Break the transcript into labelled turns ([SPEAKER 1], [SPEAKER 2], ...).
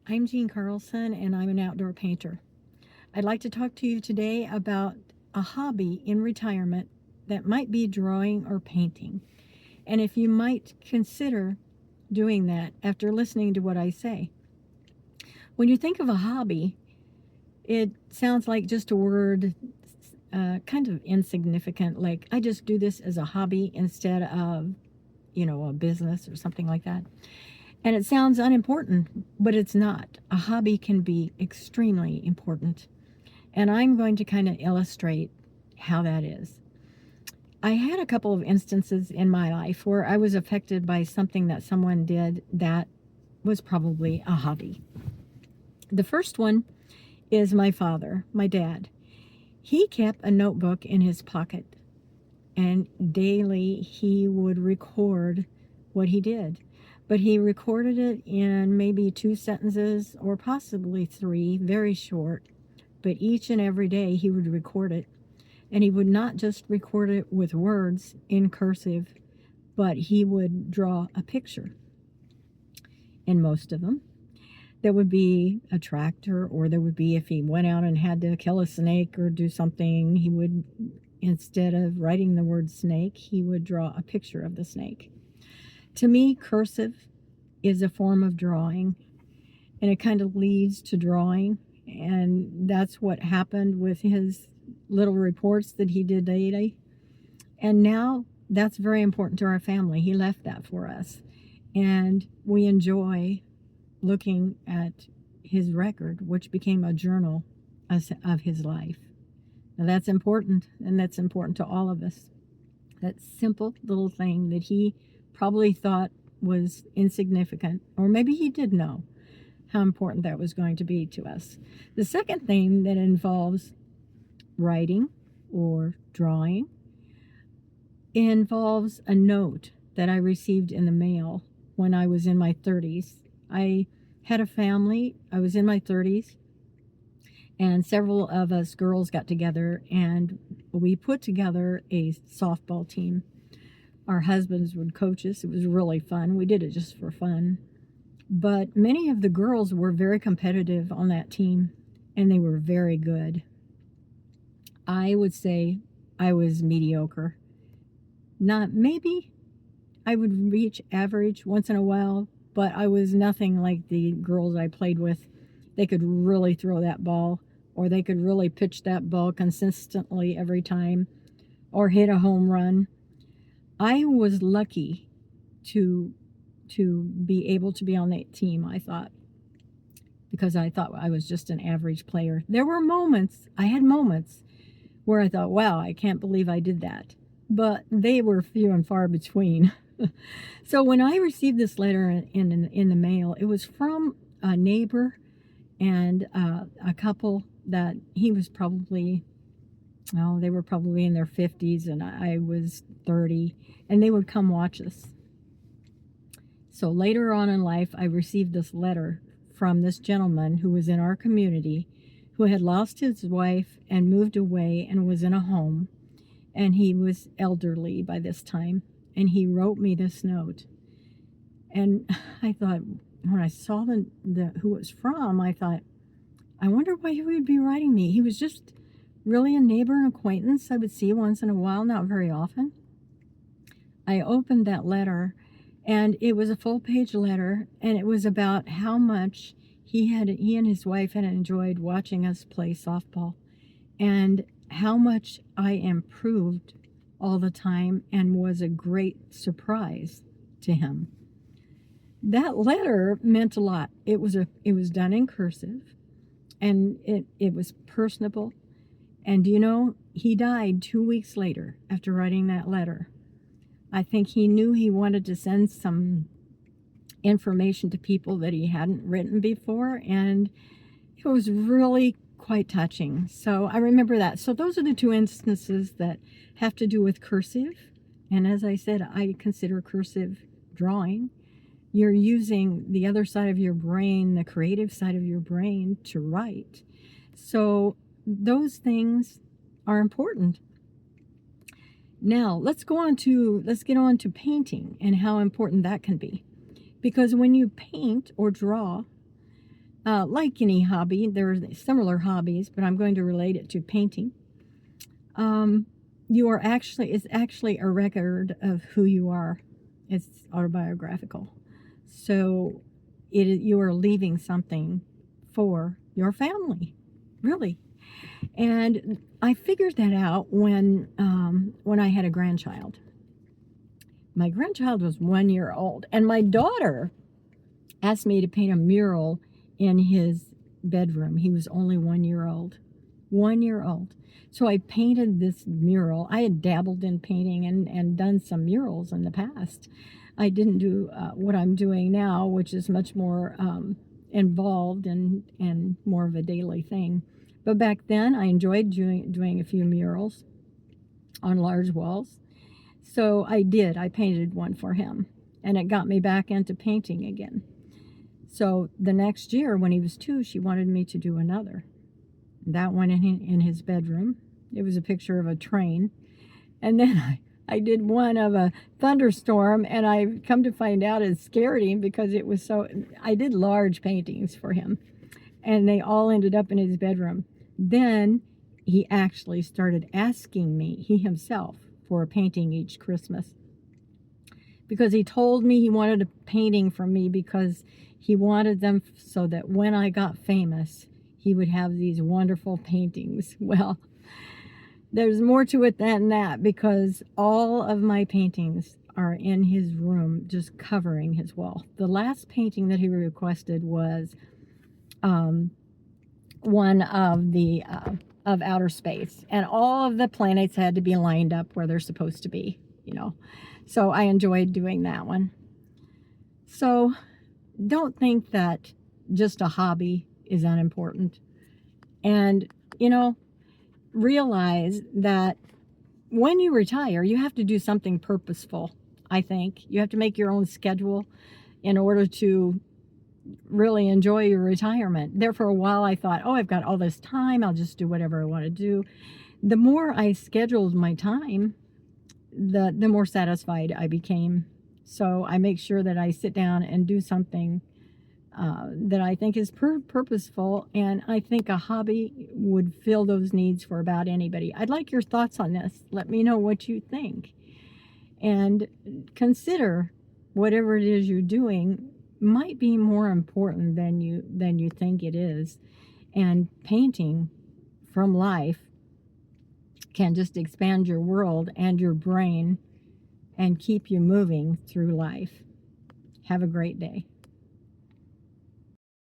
[SPEAKER 1] I'm Jean Carlson, and I'm an outdoor painter. I'd like to talk to you today about a hobby in retirement that might be drawing or painting, and if you might consider doing that after listening to what I say. When you think of a hobby, it sounds like just a word, kind of insignificant, like I just do this as a hobby instead of, a business or something like that. And it sounds unimportant, but it's not. A hobby can be extremely important. And I'm going to kind of illustrate how that is. I had a couple of instances in my life where I was affected by something that someone did that was probably a hobby. The first one is my father, my dad. He kept a notebook in his pocket, and daily he would record what he did. But he recorded it in maybe 2 sentences or possibly 3, very short. But each and every day he would record it. And he would not just record it with words in cursive, but he would draw a picture in most of them. There would be a tractor, or there would be, if he went out and had to kill a snake or do something, he would, instead of writing the word snake, he would draw a picture of the snake. To me, cursive is a form of drawing, and it kind of leads to drawing. And that's what happened with his little reports that he did daily. And now that's very important to our family. He left that for us. And we enjoy looking at his record, which became a journal of his life. Now that's important, and that's important to all of us. That simple little thing that he probably thought was insignificant, or maybe he did know how important that was going to be to us. The second thing that involves writing or drawing involves a note that I received in the mail when I was in my 30s. I had a family. I was in my 30s, and several of us girls got together and we put together a softball team. Our husbands would coach us. It was really fun. We did it just for fun. But many of the girls were very competitive on that team, and they were very good. I would say I was mediocre. Not maybe I would reach average once in a while, but I was nothing like the girls I played with. They could really throw that ball, or they could really pitch that ball consistently every time, or hit a home run. I was lucky to be able to be on that team, I thought, because I thought I was just an average player. There were moments, I had moments where I thought, wow, I can't believe I did that. But they were few and far between. So when I received this letter in the mail, it was from a neighbor and a couple that he was probably, oh, they were probably in their 50s and I was 30, and they would come watch us. So later on in life, I received this letter from this gentleman who was in our community, who had lost his wife and moved away and was in a home, and he was elderly by this time, and he wrote me this note. And I thought, when I saw the who it was from, I thought, I wonder why he would be writing me. He was just really a neighbor and acquaintance I would see once in a while, not very often. I opened that letter, and it was a full-page letter, and it was about how much he and his wife had enjoyed watching us play softball, and how much I improved all the time and was a great surprise to him. That letter meant a lot. It was done in cursive, and it was personable. And he died 2 weeks later after writing that letter. I think he knew he wanted to send some information to people that he hadn't written before, and it was really quite touching. So I remember that. So those are the two instances that have to do with cursive. And as I said, I consider cursive drawing. You're using the other side of your brain, the creative side of your brain, to write. So those things are important. Now, let's get on to painting and how important that can be. Because when you paint or draw, Like any hobby, there are similar hobbies, but I'm going to relate it to painting. Um, it's actually a record of who you are. It's autobiographical. So you are leaving something for your family, really. And I figured that out when I had a grandchild. My grandchild was 1 year old, and my daughter asked me to paint a mural in his bedroom. He was only 1 year old. 1 year old. So I painted this mural. I had dabbled in painting and done some murals in the past. I didn't do what I'm doing now, which is much more involved and more of a daily thing. But back then, I enjoyed doing a few murals on large walls. So I did. I painted one for him, and it got me back into painting again. So the next year, when he was 2, she wanted me to do another. That one in his bedroom. It was a picture of a train. And then I did one of a thunderstorm, and I come to find out it scared him because it was so. I did large paintings for him, and they all ended up in his bedroom. Then he actually started asking me, he himself, for a painting each Christmas, because he told me he wanted a painting from me because he wanted them so that when I got famous, he would have these wonderful paintings. Well, there's more to it than that, because all of my paintings are in his room, just covering his wall. The last painting that he requested was one of outer space, and all of the planets had to be lined up where they're supposed to be, So I enjoyed doing that one. So don't think that just a hobby is unimportant. And, realize that when you retire, you have to do something purposeful, I think. You have to make your own schedule in order to really enjoy your retirement. There for a while, I thought, I've got all this time. I'll just do whatever I want to do. The more I scheduled my time, the more satisfied I became. So I make sure that I sit down and do something that I think is purposeful, and I think a hobby would fill those needs for about anybody. I'd like your thoughts on this. Let me know what you think, and consider whatever it is you're doing might be more important than you think it is. And painting from life can just expand your world and your brain and keep you moving through life. Have a great day.